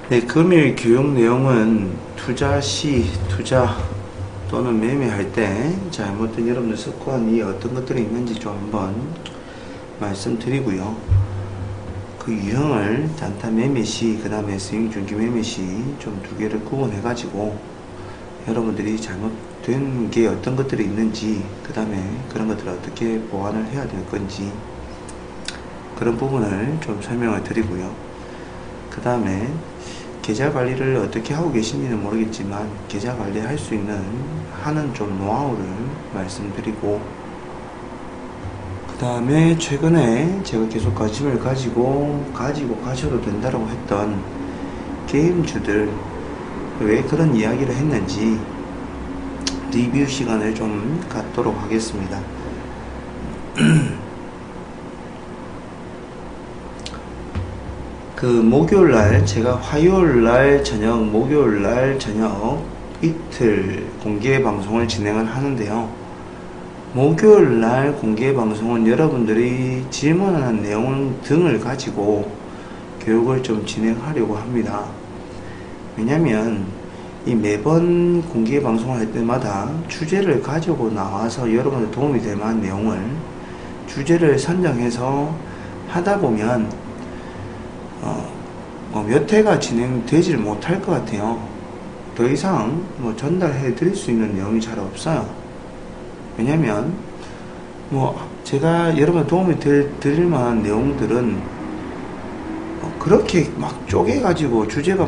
네, 금일 교육 내용은 투자 시, 투자 또는 매매할 때 잘못된 여러분들 습관이 어떤 것들이 있는지 좀 한번 말씀드리고요. 그 유형을 단타 매매 시, 그 다음에 스윙 중기 매매 시 좀 두 개를 구분해 가지고 여러분들이 잘못된 게 어떤 것들이 있는지, 그 다음에 그런 것들을 어떻게 보완을 해야 될 건지, 그런 부분을 좀 설명을 드리고요. 그 다음에 계좌 관리를 어떻게 하고 계신지는 모르겠지만 계좌 관리 할 수 있는 하는 좀 노하우를 말씀드리고, 그 다음에 최근에 제가 계속 관심을 가지고 가셔도 된다고 했던 게임주들 왜 그런 이야기를 했는지 리뷰 시간을 좀 갖도록 하겠습니다. 그 목요일날, 제가 화요일날 저녁, 목요일날 저녁 이틀 공개 방송을 진행을 하는데요. 목요일날 공개 방송은 여러분들이 질문하는 내용 등을 가지고 교육을 좀 진행하려고 합니다. 왜냐면 이 매번 공개 방송을 할 때마다 주제를 가지고 나와서 여러분들 도움이 될 만한 내용을 주제를 선정해서 하다 보면 몇 회가 진행되질 못할 것 같아요. 더 이상 전달해 드릴 수 있는 내용이 잘 없어요. 왜냐면 제가 여러분 도움이 드릴 만한 내용들은 그렇게 막 쪼개 가지고 주제가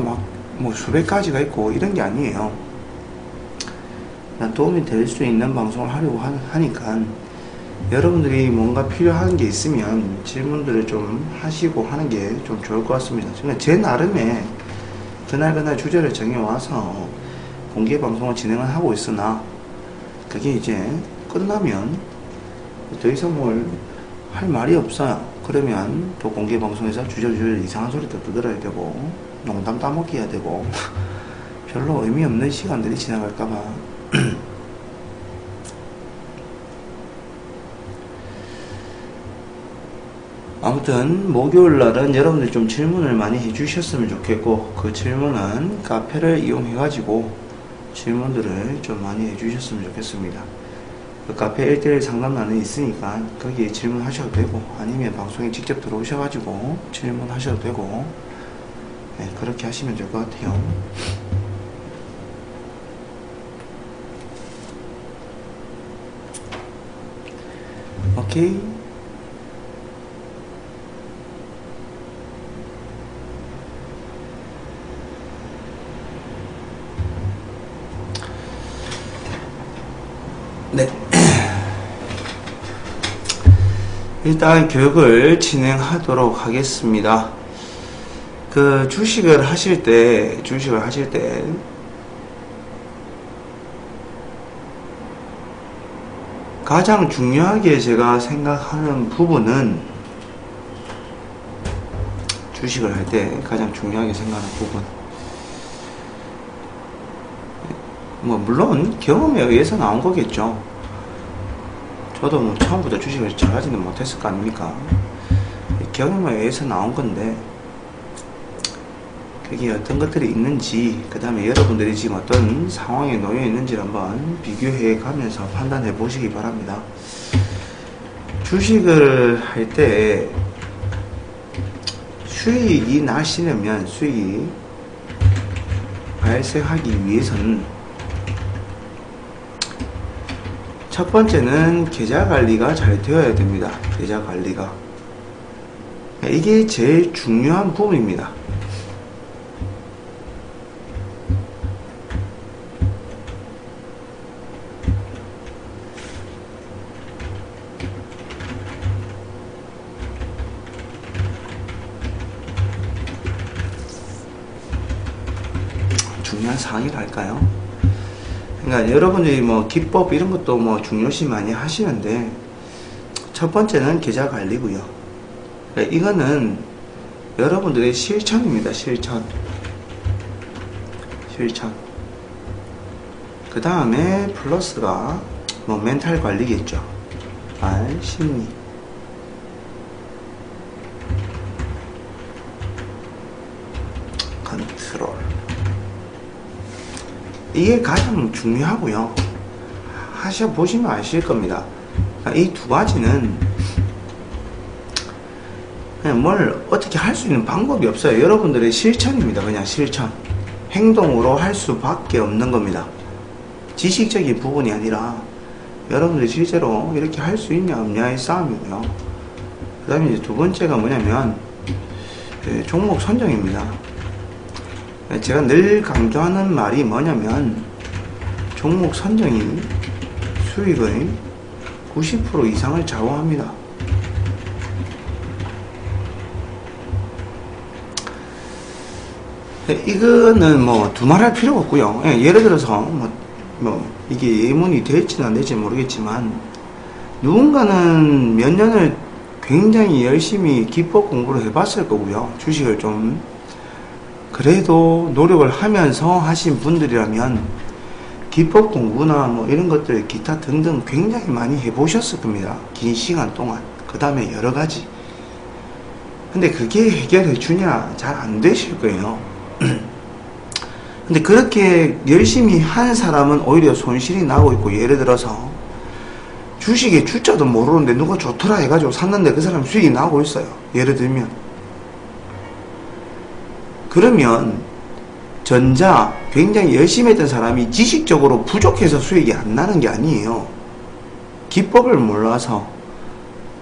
수백 가지가 있고 이런 게 아니에요. 도움이 될 수 있는 방송을 하려고 하니까 여러분들이 뭔가 필요한 게 있으면 질문들을 좀 하시고 하는 게 좀 좋을 것 같습니다. 그러니까 제 나름의 그날 주제를 정해와서 공개 방송을 진행을 하고 있으나 그게 이제 끝나면 더 이상 뭘 할 말이 없어요. 그러면 또 공개 방송에서 주저주저 이상한 소리도 들어야 되고 농담 따먹기 해야 되고 별로 의미 없는 시간들이 지나갈까봐 아무튼 목요일날은 여러분들이 좀 질문을 많이 해주셨으면 좋겠고, 그 질문은 카페를 이용해 가지고 질문들을 좀 많이 해주셨으면 좋겠습니다. 그 카페 1대1 상담란이 있으니까 거기에 질문하셔도 되고, 아니면 방송에 직접 들어오셔 가지고 질문하셔도 되고, 네, 그렇게 하시면 될 것 같아요. 오케이. 네. 일단 교육을 진행하도록 하겠습니다. 그 주식을 하실 때 가장 중요하게 제가 생각하는 부분은, 주식을 할 때 가장 중요하게 생각하는 부분, 물론 경험에 의해서 나온 거겠죠. 저도 처음부터 주식을 잘하지는 못했을 거 아닙니까? 경험에 의해서 나온 건데, 그게 어떤 것들이 있는지, 그 다음에 여러분들이 지금 어떤 상황에 놓여 있는지를 한번 비교해 가면서 판단해 보시기 바랍니다. 주식을 할 때 수익이 나시려면, 수익이 발생하기 위해서는 첫 번째는 계좌 관리가 잘 되어야 됩니다. 계좌 관리가. 이게 제일 중요한 부분입니다. 중요한 사항이랄까요? 그러니까 여러분들이 기법 이런 것도 중요시 많이 하시는데, 첫 번째는 계좌 관리고요. 그러니까 이거는 여러분들의 실천입니다. 실천. 그 다음에 플러스가 멘탈 관리겠죠. 심리. 컨트. 컨트롤. 이게 가장 중요하고요. 하셔보시면 아실 겁니다. 이 두 가지는 그냥 뭘 어떻게 할 수 있는 방법이 없어요. 여러분들의 실천입니다. 그냥 실천. 행동으로 할 수밖에 없는 겁니다. 지식적인 부분이 아니라 여러분들이 실제로 이렇게 할 수 있냐 없냐의 싸움이고요. 그 다음에 이제 두 번째가 뭐냐면 종목 선정입니다. 제가 늘 강조하는 말이 뭐냐면 종목 선정이 수익의 90% 이상을 좌우합니다. 이거는 뭐 두말할 필요가 없고요. 예를 들어서 이게 예문이 될지는 안 될지 모르겠지만 누군가는 몇 년을 굉장히 열심히 기법 공부를 해봤을 거고요. 주식을 좀 그래도 노력을 하면서 하신 분들이라면 기법 공부나 뭐 이런 것들 기타 등등 굉장히 많이 해보셨을 겁니다. 긴 시간 동안. 그 다음에 여러 가지. 근데 그게 해결해 주냐? 잘 안 되실 거예요. 근데 그렇게 열심히 한 사람은 오히려 손실이 나고 있고, 예를 들어서 주식의 주자도 모르는데 누가 좋더라 해가지고 샀는데 그 사람 수익이 나고 있어요. 예를 들면. 그러면 전자 굉장히 열심히 했던 사람이 지식적으로 부족해서 수익이 안 나는 게 아니에요. 기법을 몰라서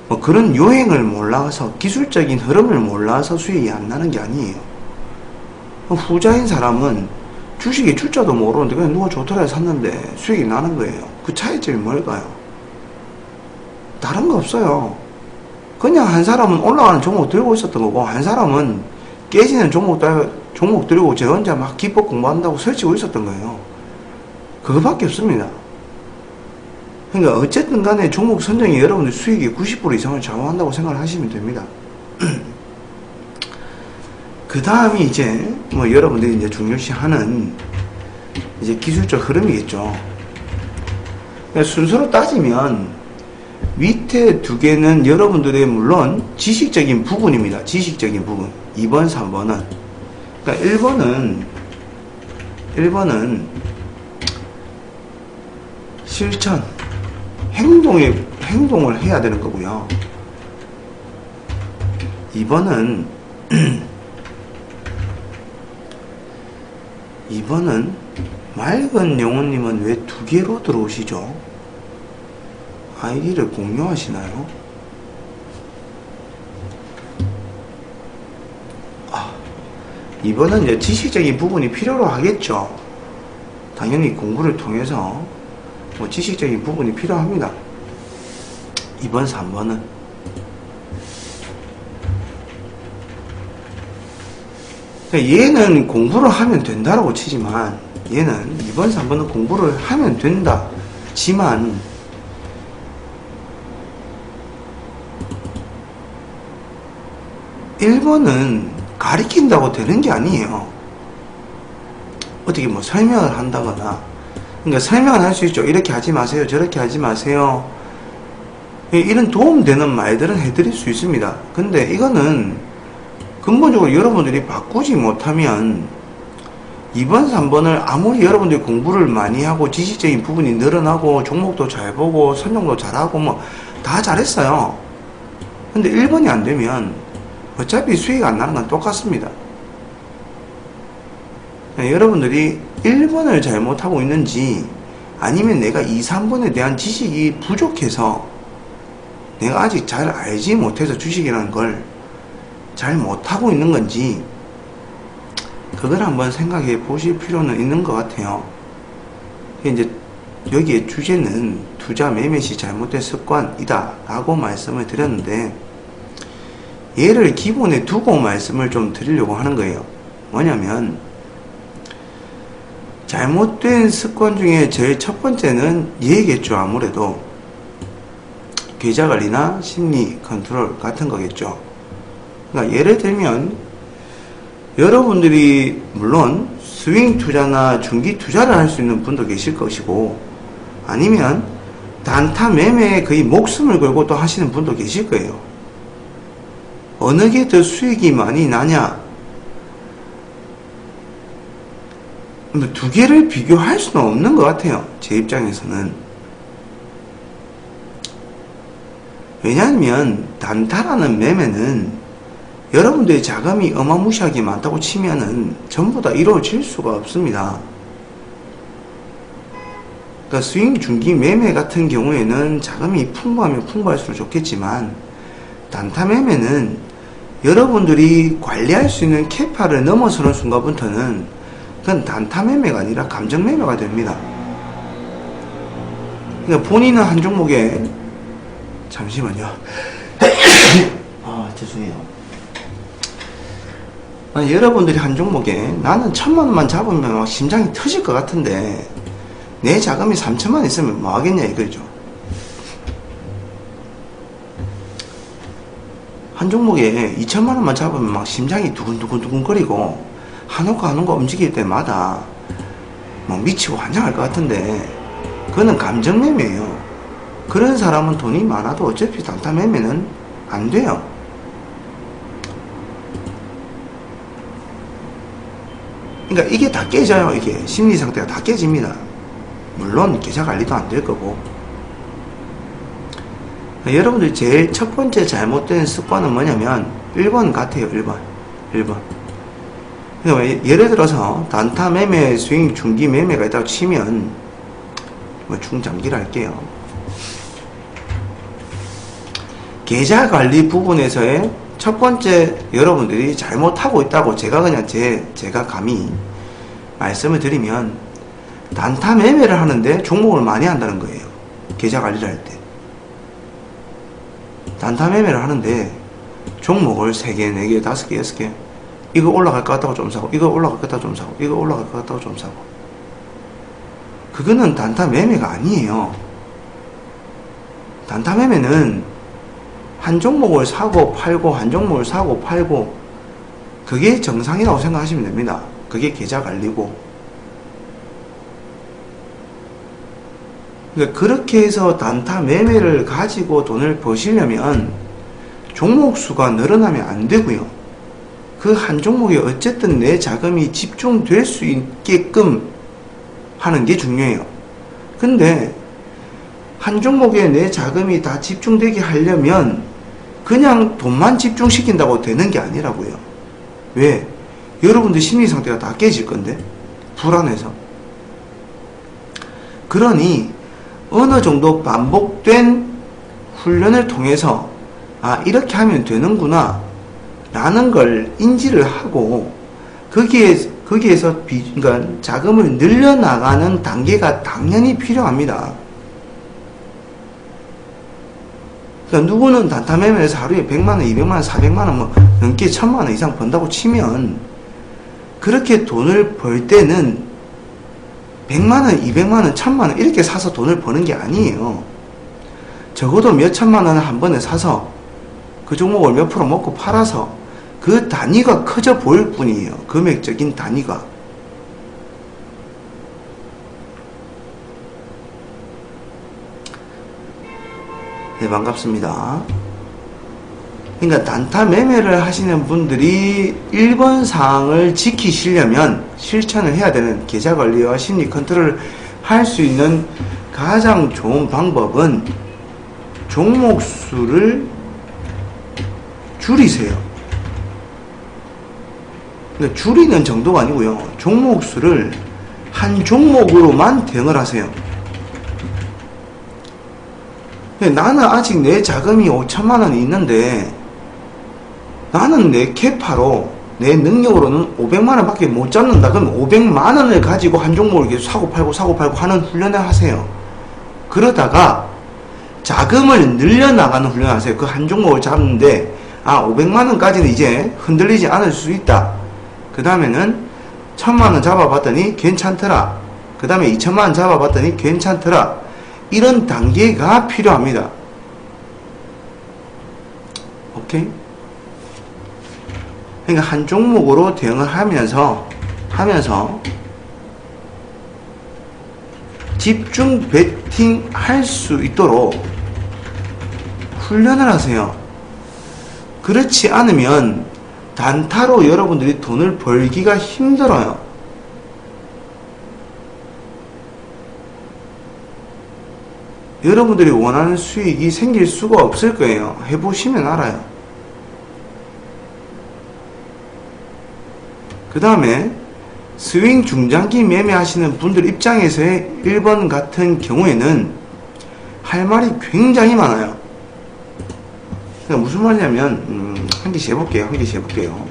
뭐 그런 요행을 몰라서 기술적인 흐름을 몰라서 수익이 안 나는 게 아니에요. 후자인 사람은 주식의 주자도 모르는데 그냥 누가 좋더라 해서 샀는데 수익이 나는 거예요. 그 차이점이 뭘까요? 다른 거 없어요. 그냥 한 사람은 올라가는 종목 들고 있었던 거고, 한 사람은 깨지는 종목 들고 제 혼자 막 기법 공부한다고 설치고 있었던 거예요. 그거밖에 없습니다. 그러니까 어쨌든 간에 종목 선정이 여러분들 수익이 90% 이상을 좌우한다고 생각을 하시면 됩니다. 그 다음이 이제 뭐 여러분들이 이제 중요시하는 이제 기술적 흐름이겠죠. 그러니까 순서로 따지면 밑에 두 개는 여러분들의 물론 지식적인 부분입니다. 지식적인 부분. 2번, 3번은. 그러니까 1번은 실천. 행동을 해야 되는 거고요. 2번은 맑은 영혼님은 왜 두 개로 들어오시죠? 아이디를 공유하시나요? 이번은 이제 지식적인 부분이 필요로 하겠죠. 당연히 공부를 통해서 뭐 지식적인 부분이 필요합니다. 2번, 3번은. 얘는 공부를 하면 된다라고 치지만, 얘는 2번, 3번은 공부를 하면 된다지만, 1번은 가리킨다고 되는 게 아니에요. 어떻게 뭐 설명을 한다거나, 그러니까 설명을 할 수 있죠. 이렇게 하지 마세요. 저렇게 하지 마세요. 이런 도움되는 말들은 해드릴 수 있습니다. 근데 이거는 근본적으로 여러분들이 바꾸지 못하면 2번, 3번을 아무리 여러분들이 공부를 많이 하고 지식적인 부분이 늘어나고 종목도 잘 보고 선정도 잘하고 뭐 다 잘했어요. 근데 1번이 안 되면 어차피 수익 안 나는 건 똑같습니다. 여러분들이 1번을 잘못하고 있는지, 아니면 내가 2, 3번에 대한 지식이 부족해서 내가 아직 잘 알지 못해서 주식이라는 걸 잘 못하고 있는 건지, 그걸 한번 생각해 보실 필요는 있는 것 같아요. 이제 여기에 주제는 투자 매매 시 잘못된 습관이다 라고 말씀을 드렸는데, 얘를 기본에 두고 말씀을 좀 드리려고 하는 거예요. 뭐냐면 잘못된 습관 중에 제일 첫 번째는 얘겠죠. 아무래도 계좌관리나 심리 컨트롤 같은 거겠죠. 그러니까 예를 들면 여러분들이 물론 스윙 투자나 중기 투자를 할 수 있는 분도 계실 것이고, 아니면 단타 매매에 거의 목숨을 걸고 또 하시는 분도 계실 거예요. 어느 게 더 수익이 많이 나냐? 두 개를 비교할 수는 없는 것 같아요. 제 입장에서는. 왜냐하면 단타라는 매매는 여러분들의 자금이 어마무시하게 많다고 치면은 전부 다 이루어질 수가 없습니다. 그러니까 스윙 중기 매매 같은 경우에는 자금이 풍부하면 풍부할수록 좋겠지만, 단타 매매는 여러분들이 관리할 수 있는 캐파를 넘어서는 순간부터는 그건 단타 매매가 아니라 감정 매매가 됩니다. 그러니까 본인은 한 종목에, 잠시만요. 죄송해요. 여러분들이 한 종목에 나는 1000만원만 잡으면 막 심장이 터질 것 같은데 내 자금이 3000만 있으면 뭐 하겠냐 이거죠. 한 종목에 2000만원만 잡으면 막 심장이 두근두근 거리고 한호가 움직일 때마다 막 미치고 환장할 것 같은데 그거는 감정 매매예요. 그런 사람은 돈이 많아도 어차피 단타 매매는 안 돼요. 그러니까 이게 다 깨져요. 이게 심리 상태가 다 깨집니다. 물론 계좌 관리도 안 될 거고. 여러분들이 제일 첫 번째 잘못된 습관은 뭐냐면 1번 같아요. 1번. 그러니까 예를 들어서 단타 매매, 스윙 중기 매매가 있다고 치면 뭐 중장기를 할게요. 계좌 관리 부분에서의 첫 번째 여러분들이 잘못하고 있다고 제가 그냥 제가 감히 말씀을 드리면, 단타 매매를 하는데 종목을 많이 한다는 거예요. 계좌 관리를 할 때. 단타 매매를 하는데 종목을 3개, 4개, 5개, 6개, 이거 올라갈 것 같다고 좀 사고, 이거 올라갈 것 같다고 좀 사고, 이거 올라갈 것 같다고 좀 사고. 그거는 단타 매매가 아니에요. 단타 매매는 한 종목을 사고 팔고, 한 종목을 사고 팔고, 그게 정상이라고 생각하시면 됩니다. 그게 계좌 관리고. 그러니까 그렇게 해서 단타 매매를 가지고 돈을 버시려면 종목 수가 늘어나면 안 되고요. 그 한 종목에 어쨌든 내 자금이 집중될 수 있게끔 하는 게 중요해요. 근데 한 종목에 내 자금이 다 집중되게 하려면 그냥 돈만 집중시킨다고 되는 게 아니라고요. 왜? 여러분들 심리 상태가 다 깨질 건데, 불안해서. 그러니 어느 정도 반복된 훈련을 통해서 이렇게 하면 되는구나 라는 걸 인지를 하고, 거기에서 그러니까 자금을 늘려나가는 단계가 당연히 필요합니다. 그러니까 누구는 단타 매매에서 하루에 100만원, 200만원, 400만원 뭐 넘게 1000만원 이상 번다고 치면, 그렇게 돈을 벌 때는 100만원, 200만원, 1000만원 이렇게 사서 돈을 버는 게 아니에요. 적어도 몇 천만원을 한 번에 사서 그 종목을 몇 프로 먹고 팔아서 그 단위가 커져 보일 뿐이에요. 금액적인 단위가. 네, 반갑습니다. 그러니까 단타 매매를 하시는 분들이 1번 사항을 지키시려면 실천을 해야 되는 계좌 관리와 심리 컨트롤을 할 수 있는 가장 좋은 방법은 종목 수를 줄이세요. 그러니까 줄이는 정도가 아니고요. 종목 수를 한 종목으로만 대응을 하세요. 나는 아직 내 자금이 5천만원이 있는데 나는 내 캐파로 내 능력으로는 500만원 밖에 못 잡는다. 그럼 500만원을 가지고 한 종목을 계속 사고 팔고 하는 훈련을 하세요. 그러다가 자금을 늘려나가는 훈련을 하세요. 그 한 종목을 잡는데 500만원까지는 이제 흔들리지 않을 수 있다. 그 다음에는 1000만원 잡아봤더니 괜찮더라. 그 다음에 2000만원 잡아봤더니 괜찮더라. 이런 단계가 필요합니다. 오케이? 그러니까 한 종목으로 대응을 하면서 집중 베팅 할 수 있도록 훈련을 하세요. 그렇지 않으면 단타로 여러분들이 돈을 벌기가 힘들어요. 여러분들이 원하는 수익이 생길 수가 없을 거예요. 해보시면 알아요. 그 다음에 스윙 중장기 매매하시는 분들 입장에서의 1번 같은 경우에는 할 말이 굉장히 많아요. 그러니까 무슨 말이냐면 한 개씩 해볼게요. 한 개씩 해볼게요.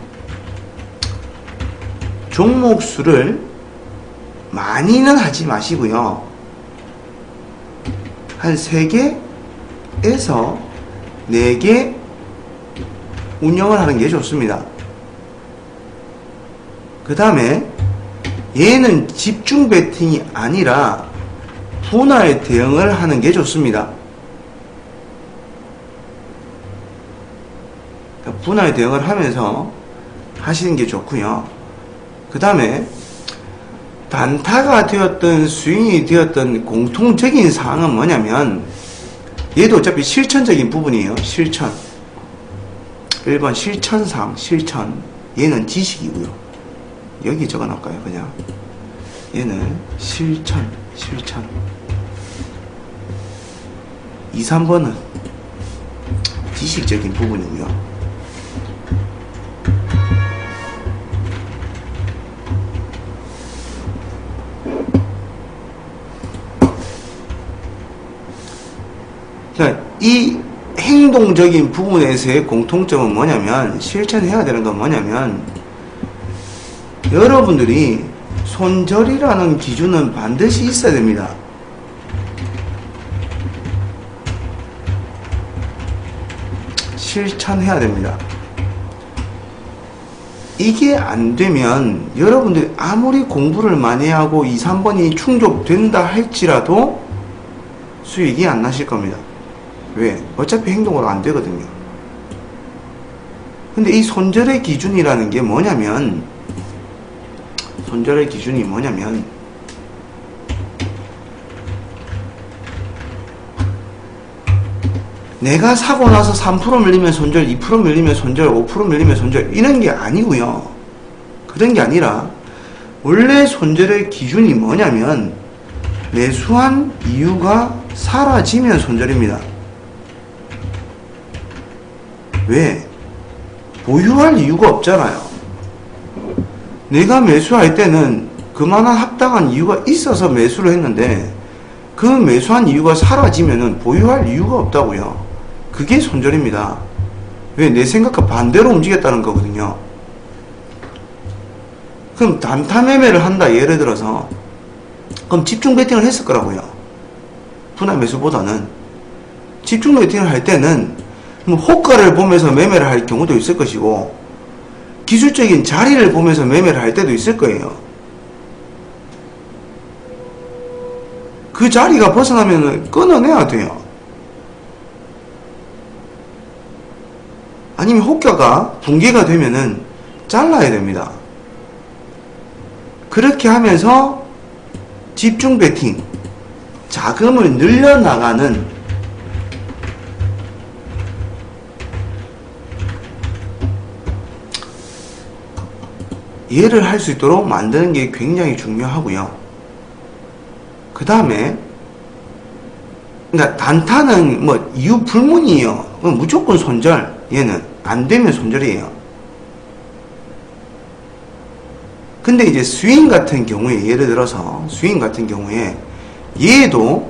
종목 수를 많이는 하지 마시고요. 한 3개에서 4개 운영을 하는 게 좋습니다. 그 다음에 얘는 집중 베팅이 아니라 분할 대응을 하는 게 좋습니다. 분할 대응을 하면서 하시는 게 좋고요. 그 다음에 단타가 되었던 스윙이 되었던 공통적인 사항은 뭐냐면 얘도 어차피 실천적인 부분이에요. 실천. 1번 실천상 실천. 얘는 지식이고요. 여기 적어놓을까요? 그냥 얘는 실천 2, 3번은 지식적인 부분이고요. 이 행동적인 부분에서의 공통점은 뭐냐면, 실천해야 되는 건 뭐냐면, 여러분들이 손절이라는 기준은 반드시 있어야 됩니다. 실천해야 됩니다. 이게 안 되면 여러분들이 아무리 공부를 많이 하고 2, 3번이 충족된다 할지라도 수익이 안 나실 겁니다. 왜? 어차피 행동으로 안 되거든요. 근데 이 손절의 기준이라는 게 뭐냐면, 손절의 기준이 뭐냐면, 내가 사고 나서 3% 밀리면 손절, 2% 밀리면 손절, 5% 밀리면 손절, 이런 게 아니고요. 그런 게 아니라 원래 손절의 기준이 뭐냐면 매수한 이유가 사라지면 손절입니다. 왜? 보유할 이유가 없잖아요. 내가 매수할 때는 그만한 합당한 이유가 있어서 매수를 했는데 그 매수한 이유가 사라지면은 보유할 이유가 없다고요. 그게 손절입니다. 왜? 내 생각과 반대로 움직였다는 거거든요. 그럼 단타 매매를 한다, 예를 들어서. 그럼 집중 베팅을 했을 거라고요. 분할 매수보다는. 집중 베팅을 할 때는 호가를 보면서 매매를 할 경우도 있을 것이고, 기술적인 자리를 보면서 매매를 할 때도 있을 거예요. 그 자리가 벗어나면 끊어내야 돼요. 아니면 호가가 붕괴가 되면은 잘라야 됩니다. 그렇게 하면서 집중 베팅, 자금을 늘려나가는 이해를 할 수 있도록 만드는 게 굉장히 중요하고요. 그 다음에, 그러니까 단타는 뭐 이유 불문이에요. 무조건 손절. 얘는 안 되면 손절이에요. 근데 이제 스윙 같은 경우에, 예를 들어서 스윙 같은 경우에 얘도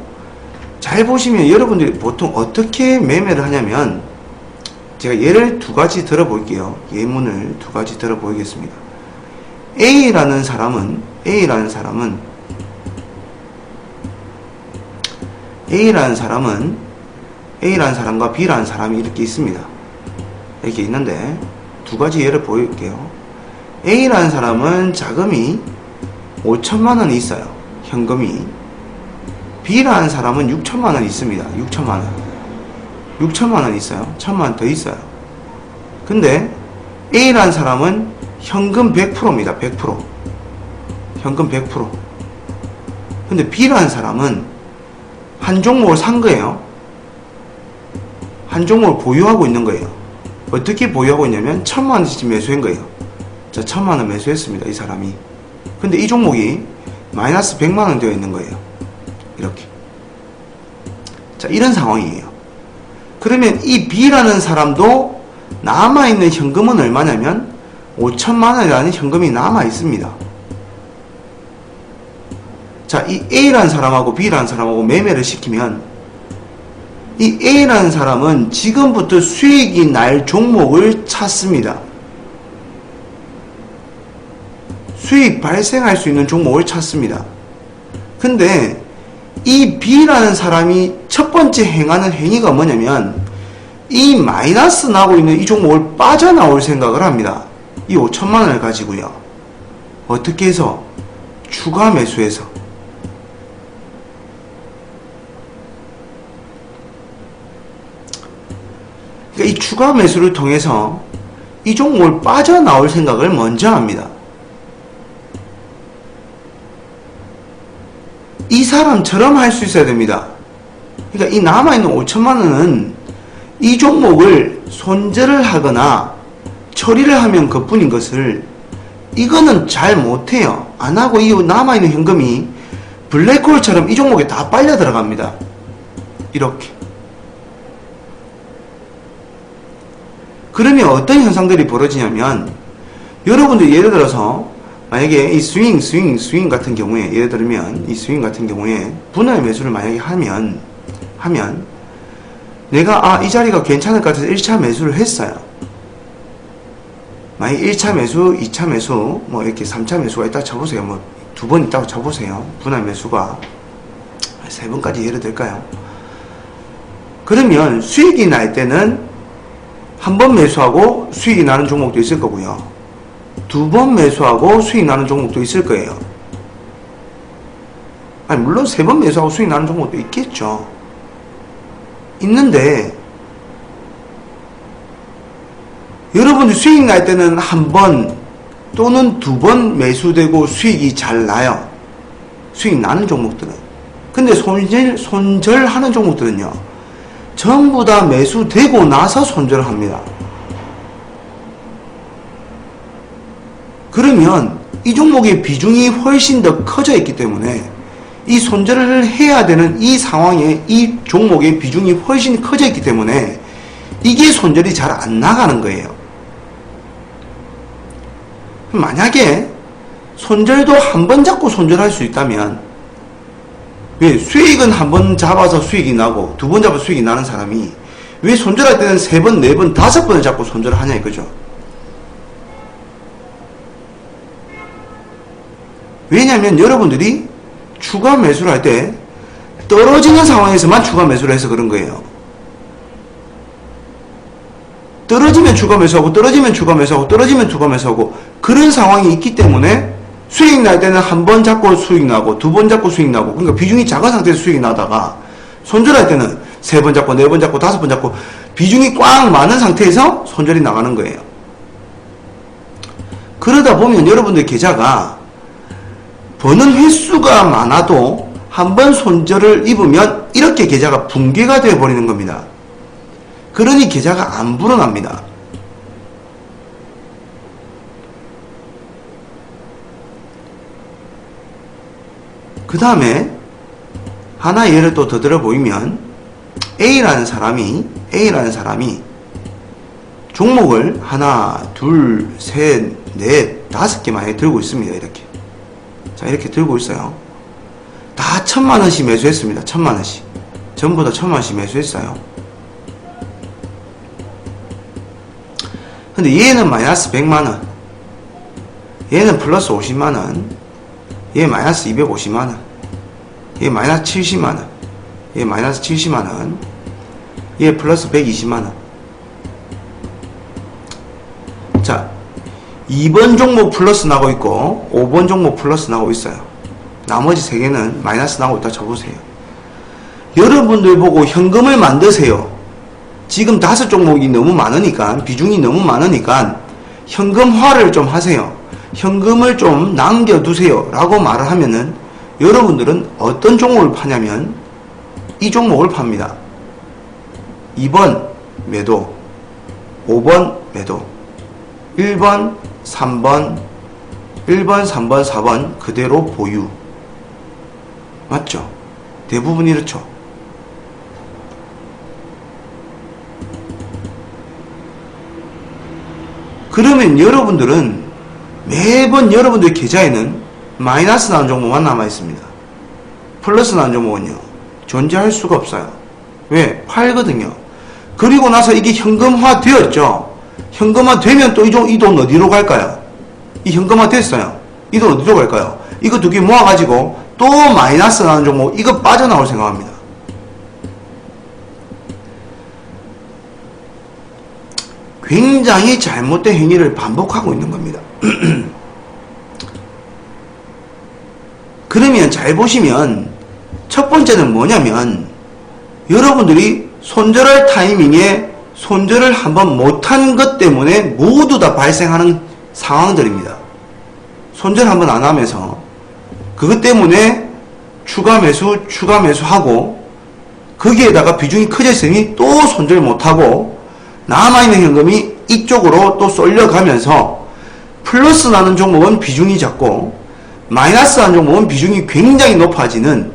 잘 보시면 여러분들이 보통 어떻게 매매를 하냐면, 제가 예를 두 가지 들어볼게요. 예문을 두 가지 들어보겠습니다. A라는 사람은 A라는 사람과 B라는 사람이 이렇게 있습니다. 이렇게 있는데 두 가지 예를 보일게요. A라는 사람은 자금이 5천만원이 있어요. 현금이. B라는 사람은 6천만원이 있습니다. 6천만원 있어요. 1,000만원 더 있어요. 근데 A라는 사람은 현금 100%입니다. 100%. 현금 100%. 근데 B라는 사람은 한 종목을 산 거예요. 한 종목을 보유하고 있는 거예요. 어떻게 보유하고 있냐면 1,000만원씩 매수한 거예요. 자, 1,000만원 매수했습니다. 이 사람이. 근데 이 종목이 마이너스 100만원 되어 있는 거예요. 이렇게. 자, 이런 상황이에요. 그러면 이 B라는 사람도 남아있는 현금은 얼마냐면 5천만 원이라는 현금이 남아있습니다. 자, 이 A라는 사람하고 B라는 사람하고 매매를 시키면 이 A라는 사람은 지금부터 수익이 날 종목을 찾습니다. 수익 발생할 수 있는 종목을 찾습니다. 근데 이 B라는 사람이 첫 번째 행하는 행위가 뭐냐면 이 마이너스 나고 있는 이 종목을 빠져나올 생각을 합니다. 이 5천만 원을 가지고요. 어떻게 해서? 추가 매수해서. 그러니까 이 추가 매수를 통해서 이 종목을 빠져나올 생각을 먼저 합니다. 이 사람처럼 할 수 있어야 됩니다. 그러니까 이 남아있는 5천만 원은 이 종목을 손절을 하거나 처리를 하면 그뿐인 것을 이거는 잘 못해요. 안하고 이 남아있는 현금이 블랙홀처럼 이 종목에 다 빨려 들어갑니다. 이렇게. 그러면 어떤 현상들이 벌어지냐면 여러분들 예를 들어서 만약에 이 스윙 같은 경우에 예를 들면 이 스윙 같은 경우에 분할 매수를 만약에 하면 내가 이 자리가 괜찮을 것 같아서 1차 매수를 했어요. 만약에 1차 매수, 2차 매수, 뭐 이렇게 3차 매수가 있다고 쳐보세요. 뭐 2번 있다고 쳐보세요. 분할 매수가 3번까지 예를 들까요? 그러면 수익이 날 때는 한 번 매수하고 수익이 나는 종목도 있을 거고요. 2번 매수하고 수익 나는 종목도 있을 거예요. 아니 물론 3번 매수하고 수익 나는 종목도 있겠죠. 있는데 여러분들 수익 날 때는 한 번 또는 2번 매수되고 수익이 잘 나요. 수익 나는 종목들은. 근데 손절하는 종목들은요. 전부 다 매수되고 나서 손절을 합니다. 그러면 이 종목의 비중이 훨씬 더 커져 있기 때문에 이 손절을 해야 되는 이 상황에 이 종목의 비중이 훨씬 커져 있기 때문에 이게 손절이 잘 안 나가는 거예요. 만약에 손절도 한 번 잡고 손절할 수 있다면 왜 수익은 한 번 잡아서 수익이 나고 2번 잡아서 수익이 나는 사람이 왜 손절할 때는 3번, 4번, 5번을 잡고 손절을 하냐 이거죠. 왜냐하면 여러분들이 추가 매수를 할 때 떨어지는 상황에서만 추가 매수를 해서 그런 거예요. 떨어지면 추가 매수하고 떨어지면 추가 매수하고 떨어지면 추가 매수하고 그런 상황이 있기 때문에 수익 날 때는 한 번 잡고 수익 나고 2번 잡고 수익 나고 그러니까 비중이 작은 상태에서 수익이 나다가 손절할 때는 3번 잡고 4번 잡고 5번 잡고 비중이 꽉 많은 상태에서 손절이 나가는 거예요. 그러다 보면 여러분들 계좌가 버는 횟수가 많아도 한 번 손절을 입으면 이렇게 계좌가 붕괴가 되어버리는 겁니다. 그러니 계좌가 안 불어납니다. 그 다음에 하나 예를 또 더 들어 보이면 A라는 사람이 종목을 하나, 둘, 셋, 넷, 5개 만약에 들고 있습니다. 이렇게. 자, 이렇게 들고 있어요. 다 1000만원씩 매수했습니다. 1000만원씩. 전부 다 1000만원씩 매수했어요. 근데 얘는 마이너스 100만원, 얘는 플러스 50만원, 얘 마이너스 250만원, 얘 마이너스 70만원, 얘 마이너스 70만원, 얘 플러스 120만원. 자, 2번 종목 플러스 나고 있고 5번 종목 플러스 나고 있어요. 나머지 3개는 마이너스 나고 있다 쳐보세요. 여러분들 보고 현금을 만드세요. 지금 5종목이 너무 많으니까, 비중이 너무 많으니까 현금화를 좀 하세요. 현금을 좀 남겨두세요 라고 말을 하면은 여러분들은 어떤 종목을 파냐면 이 종목을 팝니다. 2번 매도, 5번 매도, 1번, 3번, 3번, 4번 그대로 보유. 맞죠? 대부분 이렇죠. 그러면 여러분들은 매번 여러분들 계좌에는 마이너스 나는 종목만 남아있습니다. 플러스 나는 종목은요, 존재할 수가 없어요. 왜? 팔거든요. 그리고 나서 이게 현금화 되었죠. 현금화 되면 또 이 돈 어디로 갈까요? 이 현금화 됐어요. 이 돈 어디로 갈까요? 이거 두 개 모아가지고 또 마이너스 나는 종목, 이거 빠져나올 생각합니다. 굉장히 잘못된 행위를 반복하고 있는 겁니다. 그러면 잘 보시면 첫 번째는 뭐냐면 여러분들이 손절할 타이밍에 손절을 한번 못한 것 때문에 모두 다 발생하는 상황들입니다. 손절 한번 안 하면서 그것 때문에 추가 매수하고 거기에다가 비중이 커졌으니 또 손절 못하고 남아있는 현금이 이쪽으로 또 쏠려가면서 플러스 나는 종목은 비중이 작고 마이너스 나는 종목은 비중이 굉장히 높아지는,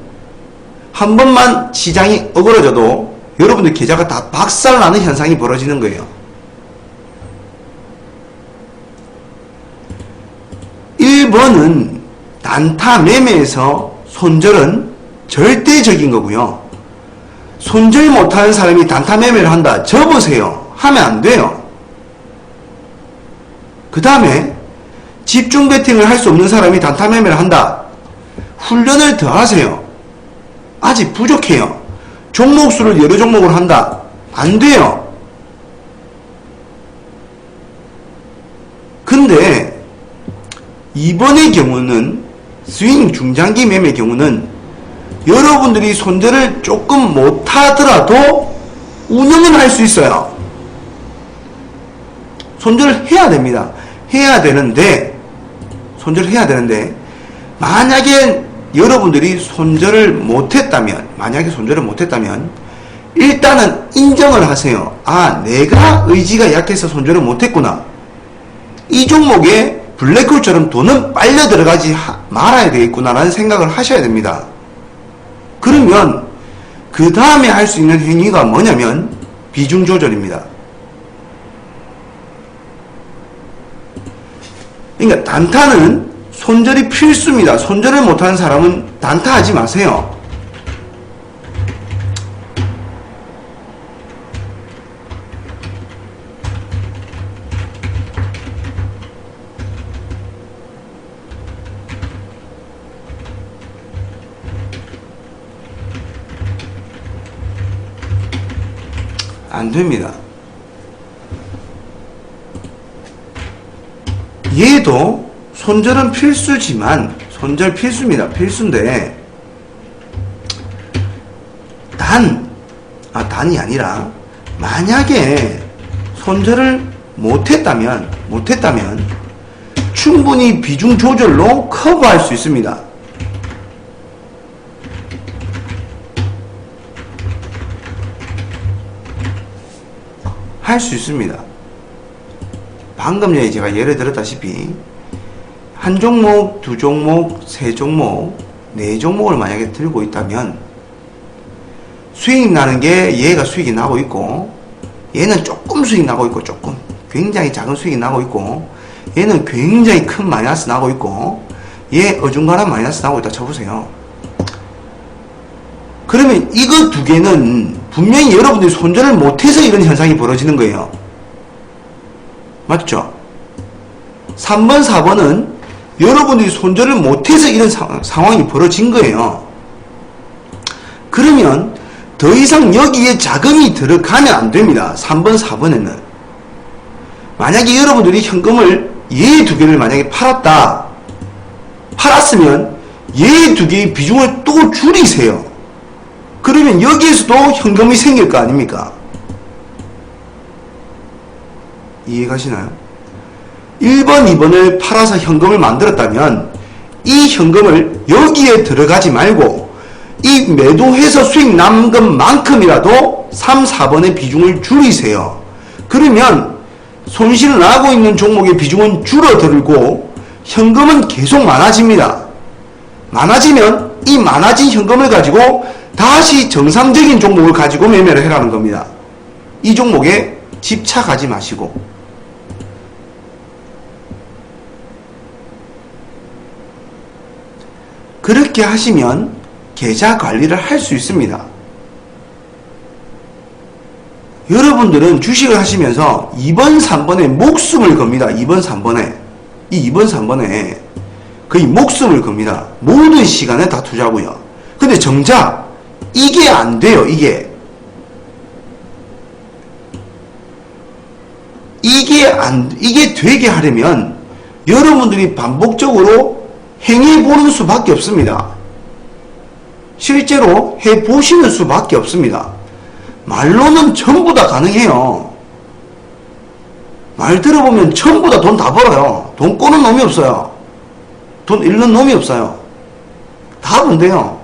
한 번만 시장이 어그러져도 여러분들 계좌가 다 박살나는 현상이 벌어지는 거예요. 1번은 단타 매매에서 손절은 절대적인 거고요. 손절 못하는 사람이 단타 매매를 한다, 접으세요. 하면 안 돼요. 그 다음에 집중 베팅을 할 수 없는 사람이 단타 매매를 한다, 훈련을 더 하세요. 아직 부족해요. 종목 수를 여러 종목으로 한다, 안 돼요. 근데 이번의 경우는 스윙 중장기 매매 경우는 여러분들이 손절을 조금 못하더라도 운영은 할 수 있어요. 손절을 해야 됩니다. 손절을 해야 되는데 만약에 여러분들이 손절을 못했다면 일단은 인정을 하세요. 아, 내가 의지가 약해서 손절을 못했구나. 이 종목에 블랙홀처럼 돈은 빨려 들어가지 말아야 되겠구나라는 생각을 하셔야 됩니다. 그러면 그 다음에 할 수 있는 행위가 뭐냐면 비중 조절입니다. 그러니까 단타는 손절이 필수입니다. 손절을 못하는 사람은 단타하지 마세요. 안 됩니다. 얘도 손절은 필수지만, 손절 필수입니다. 필수인데 단이 아니라 만약에 손절을 못했다면 충분히 비중 조절로 커버할 수 있습니다. 할 수 있습니다. 방금 전에 제가 예를 들었다시피 한 종목, 두 종목, 세 종목, 네 종목을 만약에 들고 있다면 수익 나는 게 얘가 수익이 나고 있고, 얘는 조금 수익 나고 있고, 조금 굉장히 작은 수익이 나고 있고, 얘는 굉장히 큰 마이너스 나고 있고, 얘 어중간한 마이너스 나고 있다 쳐보세요. 그러면 이거 두 개는 분명히 여러분들이 손절을 못해서 이런 현상이 벌어지는 거예요. 맞죠? 3번, 4번은 여러분들이 손절을 못해서 이런 상황이 벌어진 거예요. 그러면 더 이상 여기에 자금이 들어가면 안 됩니다. 3번, 4번에는. 만약에 여러분들이 현금을 얘 두 개를 만약에 팔았으면 얘 두 개의 비중을 또 줄이세요. 그러면 여기에서도 현금이 생길 거 아닙니까? 이해가시나요? 1번, 2번을 팔아서 현금을 만들었다면 이 현금을 여기에 들어가지 말고 이 매도해서 수익 난 것만큼이라도 3, 4번의 비중을 줄이세요. 그러면 손실을 나고 있는 종목의 비중은 줄어들고 현금은 계속 많아집니다. 많아지면 이 많아진 현금을 가지고 다시 정상적인 종목을 가지고 매매를 해라는 겁니다. 이 종목에 집착하지 마시고. 그렇게 하시면 계좌 관리를 할 수 있습니다. 여러분들은 주식을 하시면서 2번, 3번에 목숨을 겁니다. 2번, 3번에. 이 2번, 3번에 거의 목숨을 겁니다. 모든 시간에 다 투자고요. 근데 정작 이게 안 돼요. 이게 되게 하려면 여러분들이 반복적으로 행해보는 수밖에 없습니다. 실제로 해보시는 수밖에 없습니다. 말로는 전부 다 가능해요. 말 들어보면 전부 다 돈 다 벌어요. 돈 꼬는 놈이 없어요. 돈 잃는 놈이 없어요. 다 본대요.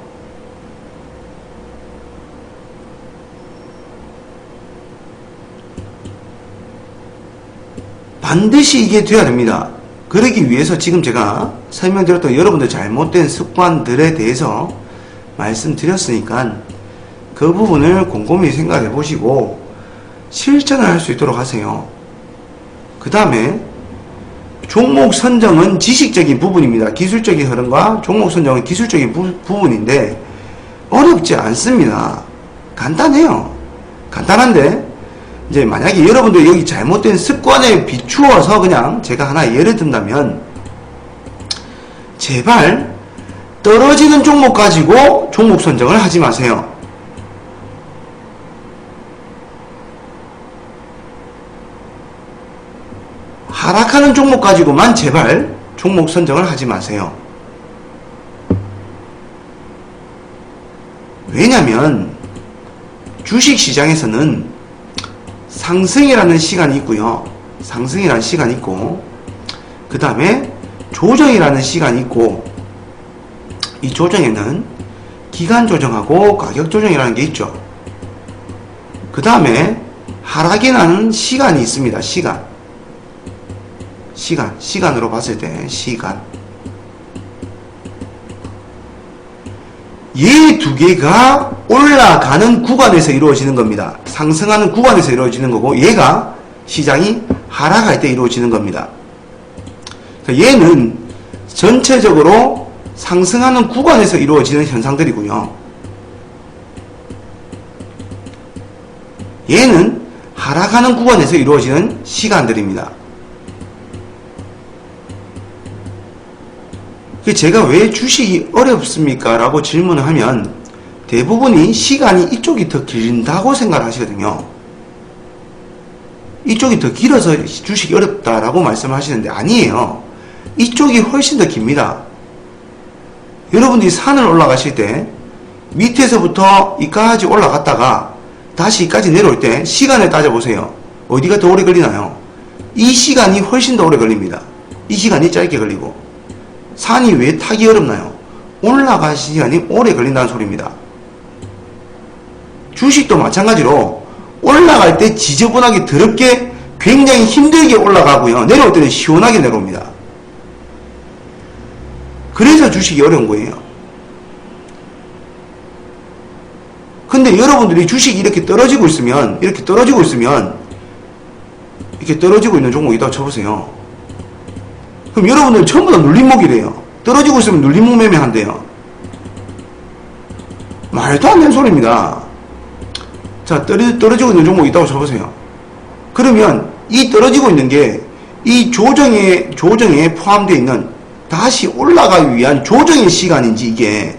반드시 이게 돼야 됩니다. 그러기 위해서 지금 제가 설명드렸던 여러분들 잘못된 습관들에 대해서 말씀드렸으니까 그 부분을 곰곰이 생각해 보시고 실천을 할 수 있도록 하세요. 그 다음에 종목 선정은 지식적인 부분입니다. 기술적인 흐름과 종목 선정은 기술적인 부분인데 어렵지 않습니다. 간단해요. 간단한데 이제 만약에 여러분들 여기 잘못된 습관에 비추어서 그냥 제가 하나 예를 든다면 제발 떨어지는 종목 가지고 종목 선정을 하지 마세요. 하락하는 종목 가지고만 제발 종목 선정을 하지 마세요. 왜냐면 주식시장에서는 상승이라는 시간이 있고요. 상승이라는 시간이 있고 그 다음에 조정이라는 시간이 있고 이 조정에는 기간 조정하고 가격 조정이라는 게 있죠. 그 다음에 하락이 나는 시간이 있습니다. 시간으로 봤을 때 시간. 이 두 개가 올라가는 구간에서 이루어지는 겁니다. 상승하는 구간에서 이루어지는 거고 얘가 시장이 하락할 때 이루어지는 겁니다. 얘는 전체적으로 상승하는 구간에서 이루어지는 현상들이고요. 얘는 하락하는 구간에서 이루어지는 시간들입니다. 제가 왜 주식이 어렵습니까? 라고 질문을 하면 대부분이 시간이 이쪽이 더 길다고 생각을 하시거든요. 이쪽이 더 길어서 주식이 어렵다라고 말씀을 하시는데 아니에요. 이쪽이 훨씬 더 깁니다. 여러분들이 산을 올라가실 때 밑에서부터 이까지 올라갔다가 다시 이까지 내려올 때 시간을 따져보세요. 어디가 더 오래 걸리나요? 이 시간이 훨씬 더 오래 걸립니다. 이 시간이 짧게 걸리고. 산이 왜 타기 어렵나요? 올라갈 시간이 오래 걸린다는 소리입니다. 주식도 마찬가지로 올라갈 때 지저분하게 더럽게 굉장히 힘들게 올라가고요. 내려올 때는 시원하게 내려옵니다. 그래서 주식이 어려운 거예요. 근데 여러분들이 주식이 이렇게 떨어지고 있으면 이렇게 떨어지고 있는 종목이 있다고 쳐보세요. 그럼 여러분들은 전부 다 눌림목이래요. 떨어지고 있으면 눌림목 매매한대요. 말도 안 되는 소리입니다. 자, 떨어지고 있는 종목이 있다고 쳐보세요. 그러면 이 떨어지고 있는 게 이 조정에 포함되어 있는 다시 올라가기 위한 조정의 시간인지 이게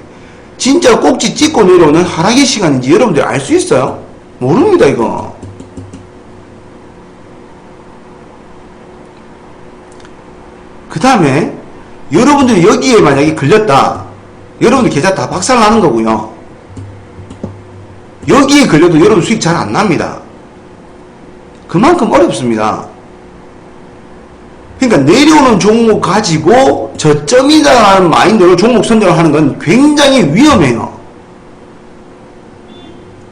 진짜 꼭지 찍고 내려오는 하락의 시간인지 여러분들 알 수 있어요? 모릅니다, 이거. 그 다음에 여러분들이 여기에 만약에 걸렸다. 여러분들 계좌 다 박살나는 거고요. 여기에 걸려도 여러분 수익 잘 안 납니다. 그만큼 어렵습니다. 그러니까 내려오는 종목 가지고 저점이다라는 마인드로 종목 선정을 하는 건 굉장히 위험해요.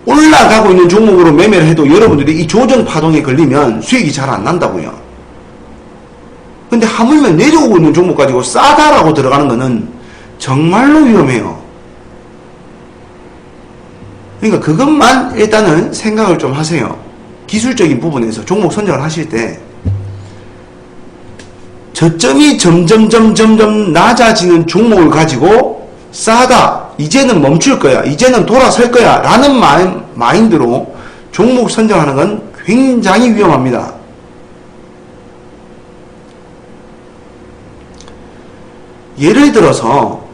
올라가고 있는 종목으로 매매를 해도 여러분들이 이 조정 파동에 걸리면 수익이 잘 안 난다고요. 근데 하물며 내려오고 있는 종목 가지고 싸다라고 들어가는 거는 정말로 위험해요. 그러니까 그것만 일단은 생각을 좀 하세요. 기술적인 부분에서 종목 선정을 하실 때 저점이 점점 낮아지는 종목을 가지고 싸다, 이제는 멈출 거야, 이제는 돌아설 거야 라는 마인드로 종목 선정하는 건 굉장히 위험합니다. 예를 들어서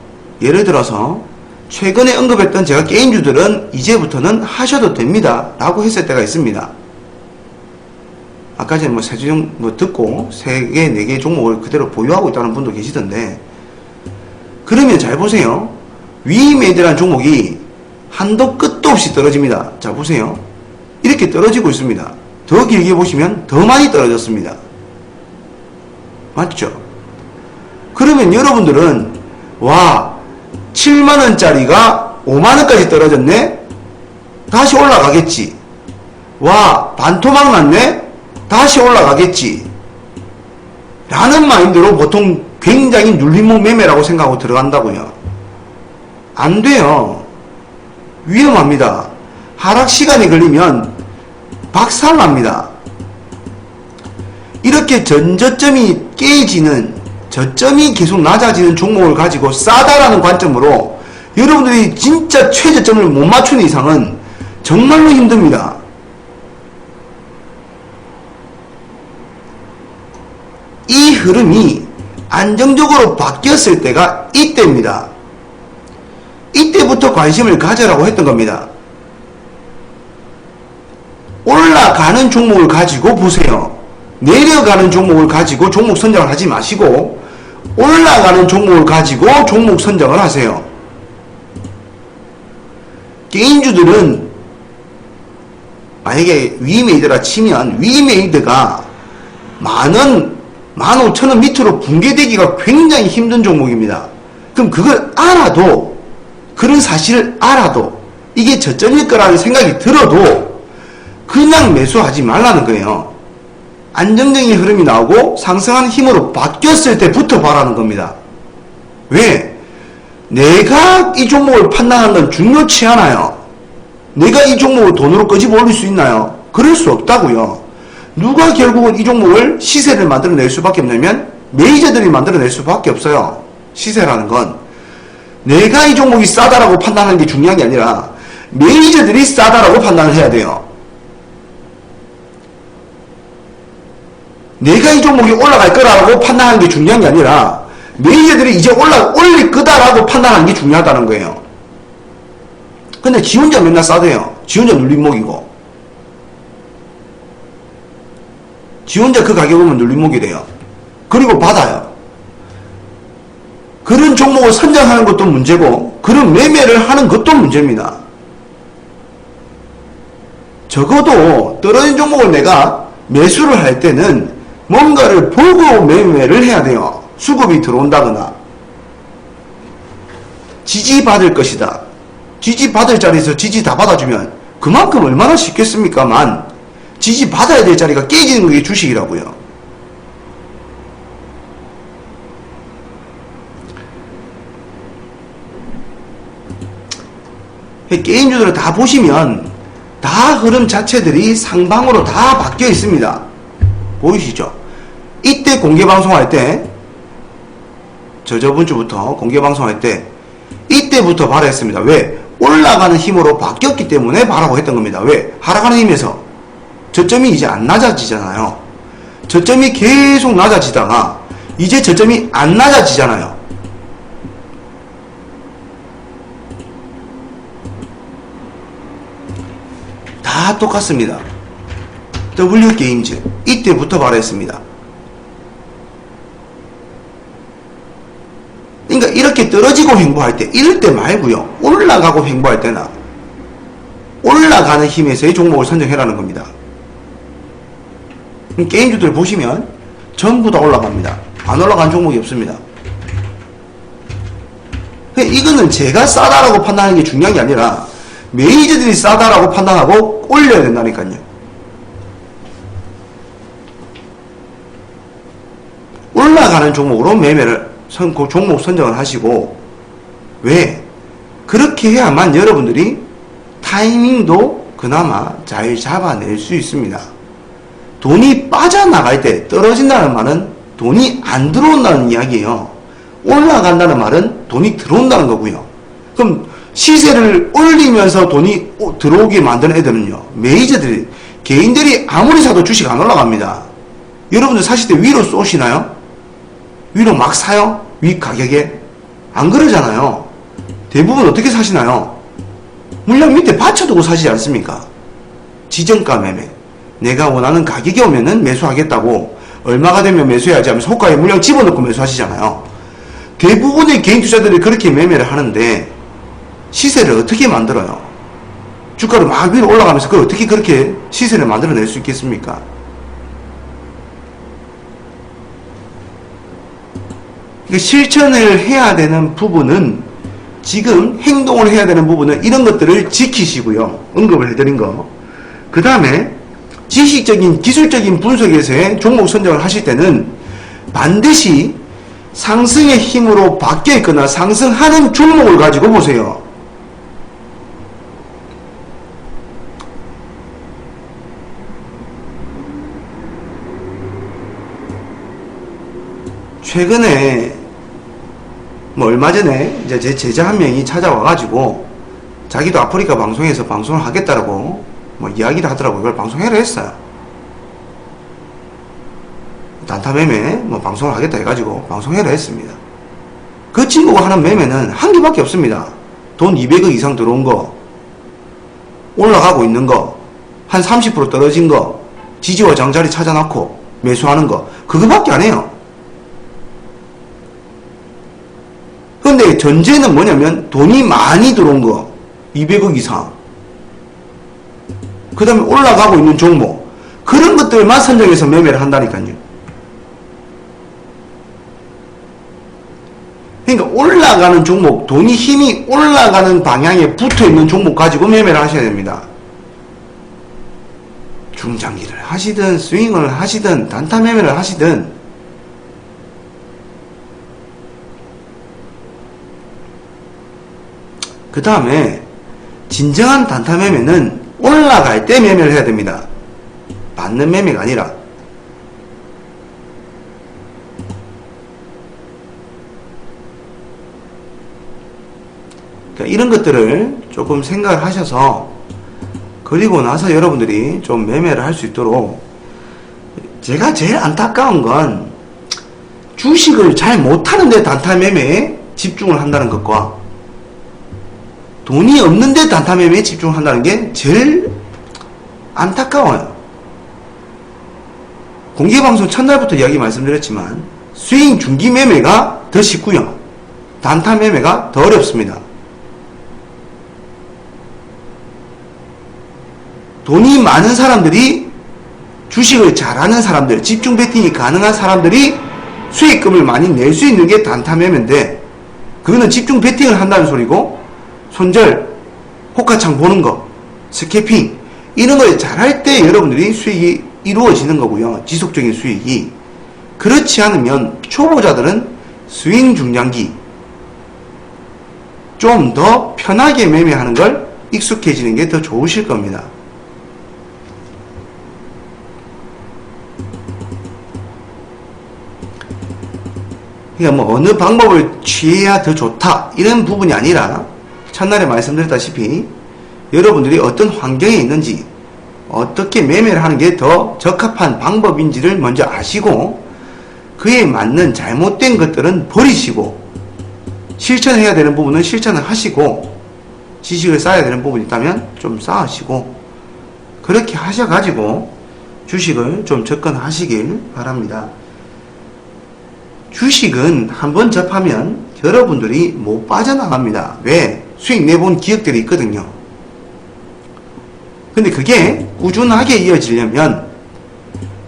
최근에 언급했던 제가 게임주들은 이제부터는 하셔도 됩니다 라고 했을 때가 있습니다. 아까 전에 뭐 세 종 듣고 3개, 4개 종목을 그대로 보유하고 있다는 분도 계시던데, 그러면 잘 보세요. 위메이드라는 종목이 한도 끝도 없이 떨어집니다. 자 보세요. 이렇게 떨어지고 있습니다. 더 길게 보시면 더 많이 떨어졌습니다. 맞죠? 그러면 여러분들은 와 7만원짜리가 5만원까지 떨어졌네? 다시 올라가겠지. 와 반토막 났네? 다시 올라가겠지 라는 마인드로 보통 굉장히 눌림목 매매라고 생각하고 들어간다고요. 안 돼요. 위험합니다. 하락 시간이 걸리면 박살납니다. 이렇게 전저점이 깨지는, 저점이 계속 낮아지는 종목을 가지고 싸다라는 관점으로 여러분들이 진짜 최저점을 못 맞추는 이상은 정말로 힘듭니다. 이 흐름이 안정적으로 바뀌었을 때가 이때입니다. 이때부터 관심을 가져라고 했던 겁니다. 올라가는 종목을 가지고 보세요. 내려가는 종목을 가지고 종목 선정을 하지 마시고 올라가는 종목을 가지고 종목 선정을 하세요. 개인주들은 만약에 위메이드라 치면 위메이드가 10,000원, 15,000원 밑으로 붕괴되기가 굉장히 힘든 종목입니다. 그럼 그걸 알아도, 그런 사실을 알아도 이게 저점일 거라는 생각이 들어도 그냥 매수하지 말라는 거예요. 안정적인 흐름이 나오고 상승하는 힘으로 바뀌었을 때부터 바라는 겁니다. 왜? 내가 이 종목을 판단하는 건 중요치 않아요. 내가 이 종목을 돈으로 끄집어 올릴 수 있나요? 그럴 수 없다고요. 누가 결국은 이 종목을 시세를 만들어낼 수밖에 없냐면 메이저들이 만들어낼 수밖에 없어요. 시세라는 건 내가 이 종목이 싸다라고 판단하는 게 중요한 게 아니라 메이저들이 싸다라고 판단을 해야 돼요. 내가 이 종목이 올라갈 거라고 판단하는 게 중요한 게 아니라 메이저들이 이제 올릴 거다라고 판단하는 게 중요하다는 거예요. 근데 지 혼자 맨날 싸대요. 지 혼자 눌림목이고 지 혼자 그 가격 오면 눌림목이래요. 그리고 받아요. 그런 종목을 선정하는 것도 문제고 그런 매매를 하는 것도 문제입니다. 적어도 떨어진 종목을 내가 매수를 할 때는 뭔가를 보고 매매를 해야 돼요. 수급이 들어온다거나 지지받을 것이다. 지지받을 자리에서 지지 다 받아주면 그만큼 얼마나 쉽겠습니까만 지지받아야 될 자리가 깨지는 게 주식이라고요. 게임주들을 다 보시면 다 흐름 자체들이 상방으로 다 바뀌어 있습니다. 보이시죠? 이때 공개방송할 때 저번 주부터 공개방송할 때 이때부터 바라했습니다. 왜? 올라가는 힘으로 바뀌었기 때문에 바라고 했던 겁니다. 왜? 하락하는 힘에서 저점이 이제 안 낮아지잖아요. 저점이 계속 낮아지다가 이제 저점이 안 낮아지잖아요. 다 똑같습니다. W게임즈 이때부터 바라했습니다. 그러니까 이렇게 떨어지고 횡보할 때 이럴 때 말고요. 올라가고 횡보할 때나 올라가는 힘에서의 종목을 선정해라는 겁니다. 게임주들 보시면 전부 다 올라갑니다. 안 올라간 종목이 없습니다. 이거는 제가 싸다라고 판단하는 게 중요한 게 아니라 메이저들이 싸다라고 판단하고 올려야 된다니까요. 올라가는 종목으로 매매를 종목 선정을 하시고 왜? 그렇게 해야만 여러분들이 타이밍도 그나마 잘 잡아낼 수 있습니다. 돈이 빠져나갈 때 떨어진다는 말은 돈이 안 들어온다는 이야기예요. 올라간다는 말은 돈이 들어온다는 거고요. 그럼 시세를 올리면서 돈이 들어오게 만드는 애들은요, 메이저들이, 개인들이 아무리 사도 주식 안 올라갑니다. 여러분들 사실 때 위로 쏘시나요? 위로 막 사요? 위 가격에? 안 그러잖아요. 대부분 어떻게 사시나요? 물량 밑에 받쳐두고 사시지 않습니까? 지정가 매매. 내가 원하는 가격이 오면은 매수하겠다고, 얼마가 되면 매수해야지 하면서 호가에 물량 집어넣고 매수하시잖아요. 대부분의 개인 투자들이 그렇게 매매를 하는데 시세를 어떻게 만들어요? 주가를 막 위로 올라가면서 그걸 어떻게 그렇게 시세를 만들어낼 수 있겠습니까? 실천을 해야 되는 부분은, 지금 행동을 해야 되는 부분은 이런 것들을 지키시고요. 언급을 해드린 거. 그 다음에 지식적인, 기술적인 분석에서의 종목 선정을 하실 때는 반드시 상승의 힘으로 바뀌어 있거나 상승하는 종목을 가지고 보세요. 최근에 얼마 전에 이제 제 제자 한 명이 찾아와가지고 자기도 아프리카 방송에서 방송을 하겠다라고 이야기를 하더라고요. 그걸 방송회를 했어요. 단타 매매 방송을 하겠다 해가지고 방송회를 했습니다. 그 친구가 하는 매매는 한 개밖에 없습니다. 돈 200억 이상 들어온 거, 올라가고 있는 거, 한 30% 떨어진 거, 지지와 장자리 찾아놓고 매수하는 거, 그거밖에 안 해요. 근데 전제는 뭐냐면 돈이 많이 들어온 거, 200억 이상, 그 다음에 올라가고 있는 종목, 그런 것들만 선정해서 매매를 한다니까요. 그러니까 올라가는 종목, 돈이 힘이 올라가는 방향에 붙어있는 종목 가지고 매매를 하셔야 됩니다. 중장기를 하시든 스윙을 하시든 단타 매매를 하시든. 그 다음에 진정한 단타 매매는 올라갈 때 매매를 해야 됩니다. 받는 매매가 아니라. 그러니까 이런 것들을 조금 생각을 하셔서, 그리고 나서 여러분들이 좀 매매를 할 수 있도록. 제가 제일 안타까운 건 주식을 잘 못하는데 단타 매매에 집중을 한다는 것과 돈이 없는데 단타 매매에 집중한다는 게 제일 안타까워요. 공개방송 첫날부터 이야기 말씀드렸지만 스윙 중기 매매가 더 쉽고요. 단타 매매가 더 어렵습니다. 돈이 많은 사람들이, 주식을 잘하는 사람들, 집중 베팅이 가능한 사람들이 수익금을 많이 낼 수 있는 게 단타 매매인데, 그거는 집중 베팅을 한다는 소리고, 손절, 호가창 보는 거, 스캐핑, 이런 걸 잘할 때 여러분들이 수익이 이루어지는 거고요. 지속적인 수익이. 그렇지 않으면 초보자들은 스윙 중장기 좀 더 편하게 매매하는 걸 익숙해지는 게 더 좋으실 겁니다. 그러니까 어느 방법을 취해야 더 좋다 이런 부분이 아니라, 첫날에 말씀드렸다시피 여러분들이 어떤 환경에 있는지, 어떻게 매매를 하는 게 더 적합한 방법인지를 먼저 아시고, 그에 맞는 잘못된 것들은 버리시고, 실천해야 되는 부분은 실천을 하시고, 지식을 쌓아야 되는 부분이 있다면 좀 쌓으시고, 그렇게 하셔가지고 주식을 좀 접근하시길 바랍니다. 주식은 한번 접하면 여러분들이 못 빠져나갑니다. 왜? 수익 내본 기억들이 있거든요. 근데 그게 꾸준하게 이어지려면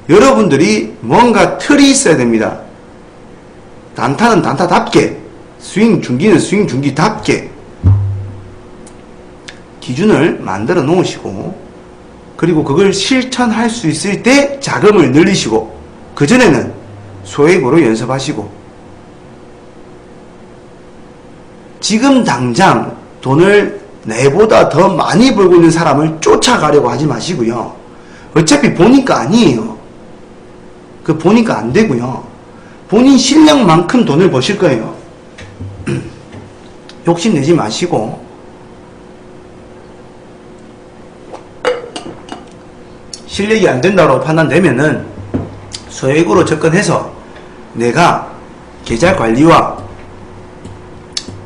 여러분들이 뭔가 틀이 있어야 됩니다. 단타는 단타답게, 스윙 중기는 스윙 중기답게 기준을 만들어 놓으시고, 그리고 그걸 실천할 수 있을 때 자금을 늘리시고, 그전에는 소액으로 연습하시고, 지금 당장 돈을 내보다 더 많이 벌고 있는 사람을 쫓아가려고 하지 마시고요. 어차피 보니까 아니에요. 그 보니까 안 되고요. 본인 실력만큼 돈을 버실 거예요. 욕심내지 마시고 실력이 안 된다고 판단되면은 소액으로 접근해서 내가 계좌 관리와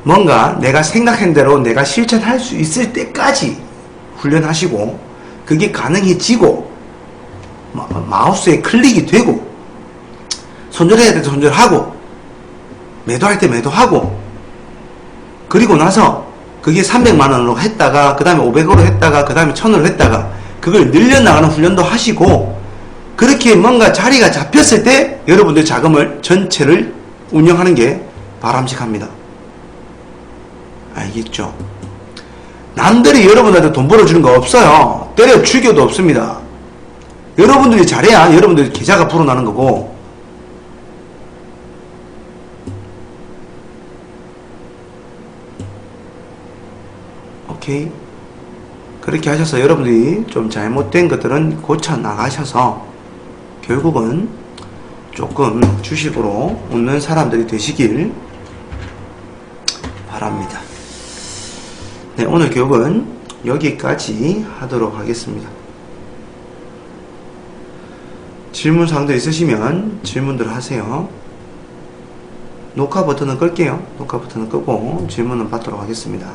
뭔가 내가 생각한 대로 내가 실천할 수 있을 때까지 훈련하시고 그게 가능해지고 마우스에 클릭이 되고 손절해야 될 때 손절하고 매도할 때 매도하고 그리고 나서 그게 300만원으로 했다가 그 다음에 500으로 했다가 그 다음에 1000으로 했다가 그걸 늘려나가는 훈련도 하시고 그렇게 뭔가 자리가 잡혔을 때 여러분들 자금을 전체를 운영하는 게 바람직합니다. 알겠죠? 남들이 여러분한테 돈 벌어주는 거 없어요. 때려 죽여도 없습니다. 여러분들이 잘해야 여러분들 계좌가 불어나는 거고 오케이? 그렇게 하셔서 여러분들이 좀 잘못된 것들은 고쳐 나가셔서 결국은 조금 주식으로 웃는 사람들이 되시길 바랍니다. 네, 오늘 교육은 여기까지 하도록 하겠습니다. 질문사항도 있으시면 질문들 하세요. 녹화 버튼은 끌게요. 녹화 버튼은 끄고 질문은 받도록 하겠습니다.